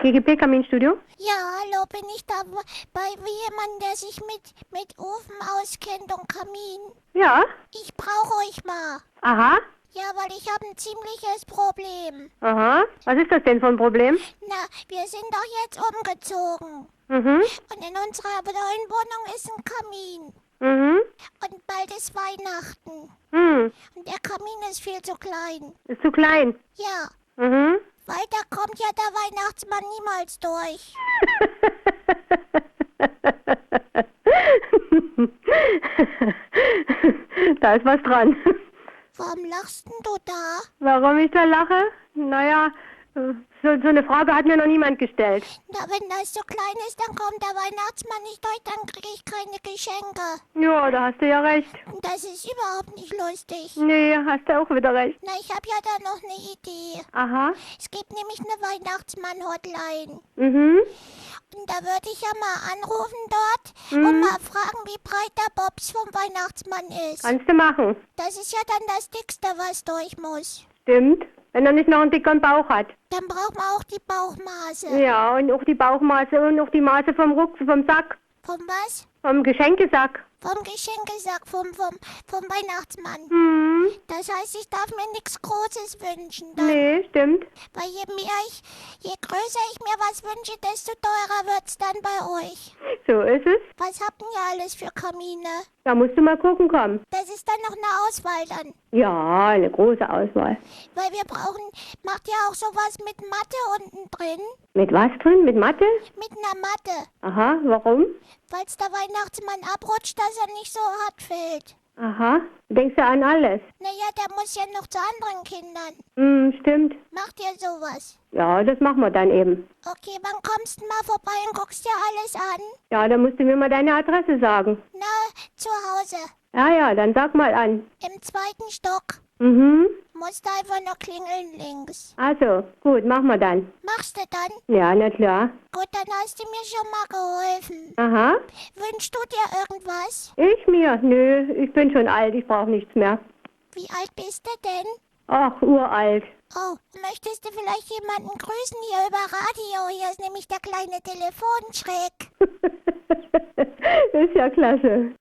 GGP Kaminstudio? Ja, hallo, bin ich da bei jemandem, der sich mit Ofen auskennt und Kamin? Ja. Ich brauche euch mal. Aha. Ja, weil ich habe ein ziemliches Problem. Aha. Was ist das denn für ein Problem? Na, wir sind doch jetzt umgezogen. Mhm. Und in unserer neuen Wohnung ist ein Kamin. Mhm. Und bald ist Weihnachten. Hm. Und der Kamin ist viel zu klein. Ist zu klein. Ja, Mhm. weiter kommt ja der Weihnachtsmann niemals durch. Da ist was dran. Warum lachst denn du da? Warum ich da lache? Naja, so eine Frage hat mir noch niemand gestellt. Na, wenn das so klein ist, dann kommt der Weihnachtsmann nicht durch, dann kriege ich keine Geschenke. Ja, da hast du ja recht. Und das ist überhaupt nicht lustig. Nee, hast du auch wieder recht. Na, ich habe ja da noch eine Idee. Aha. Es gibt nämlich eine Weihnachtsmann-Hotline. Mhm. Und da würde ich ja mal anrufen dort und Mhm. mal fragen, wie breit der Bobs vom Weihnachtsmann ist. Kannst du machen. Das ist ja dann das Dickste, was durch muss. Stimmt. Wenn er nicht noch einen dickeren Bauch hat. Dann braucht man auch die Bauchmaße. Ja, und auch die Bauchmaße und auch die Maße vom Sack. Vom was? Vom Geschenkesack. Vom Geschenkesack, vom Weihnachtsmann. Hm. Das heißt, ich darf mir nichts Großes wünschen. Dann. Nee, stimmt. Weil je größer ich mir was wünsche, desto teurer wird's dann bei euch. So ist es. Was habt ihr alles für Kamine? Da musst du mal gucken kommen. Das ist dann noch eine Auswahl dann. Ja, eine große Auswahl. Weil wir brauchen, macht ihr auch sowas mit Matte unten drin? Mit was drin? Mit Matte? Mit einer Matte. Aha, warum? Falls der Weihnachtsmann abrutscht, dass er nicht so hart fällt. Aha, denkst du an alles? Naja, der muss ja noch zu anderen Kindern. Hm, stimmt. Macht ihr sowas? Ja, das machen wir dann eben. Okay, wann kommst du mal vorbei und guckst dir alles an? Ja, dann musst du mir mal deine Adresse sagen. Na, zu Hause. Ja, dann sag mal an. Im 2. Stock. Mhm. Musst du einfach nur klingeln links. Also, gut, machen wir dann. Machst du dann? Ja, na klar. Gut, dann hast du mir schon mal geholfen. Aha. Wünschst du dir irgendwas? Ich mir? Nö, ich bin schon alt, ich brauche nichts mehr. Wie alt bist du denn? Ach, uralt. Oh, möchtest du vielleicht jemanden grüßen hier über Radio? Hier ist nämlich der kleine Telefonschreck. Ist ja klasse.